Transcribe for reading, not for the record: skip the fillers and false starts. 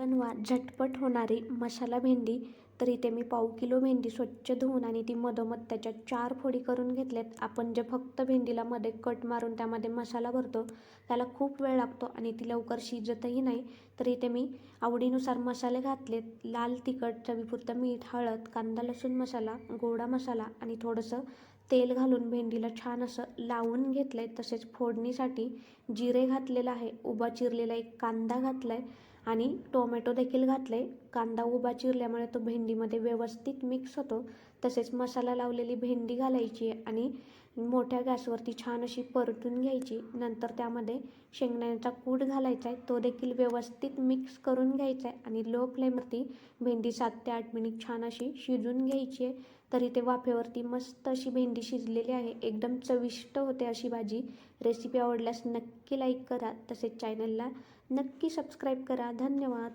बनवा झटपट होणारी मसाला भेंडी. तर इथे मी पाव किलो भेंडी स्वच्छ धुवून आणि ती मधोमध त्याच्या 4 फोडी करून घेतल्यात. आपण जे फक्त भेंडीला मध्ये कट मारून त्यामध्ये मसाला भरतो त्याला खूप वेळ लागतो आणि ती लवकर शिजतही नाही. तर इथे मी आवडीनुसार मसाले घातलेत. लाल तिखट, चवीपुरतं मीठ, हळद, कांदा लसूण मसाला, गोडा मसाला आणि थोडंसं तेल घालून भेंडीला छान असं लावून घेतलं आहे. तसेच फोडणीसाठी जिरे घातलेलं आहे, उभा चिरलेला एक कांदा घातला आहे आणि टोमॅटो देखील घातलं आहे. कांदा उभा चिरल्यामुळे तो भेंडीमध्ये व्यवस्थित मिक्स होतो. तसेच मसाला लावलेली भेंडी घालायची आणि मोठ्या गॅसवरती छान अशी परतून घ्यायची. नंतर त्यामध्ये शेंगदाण्याचा कूट घालायचा आहे, तो देखील व्यवस्थित मिक्स करून घ्यायचा आहे आणि लो फ्लेमवरती भेंडी 7 ते 8 मिनिट छान अशी शिजून घ्यायची आहे. तर इथे वाफेवरती मस्त अशी भेंडी शिजलेली आहे. एकदम चविष्ट होते अशी भाजी. रेसिपी आवडल्यास नक्की लाईक करा, तसेच चॅनलला नक्की सबस्क्राईब करा. धन्यवाद.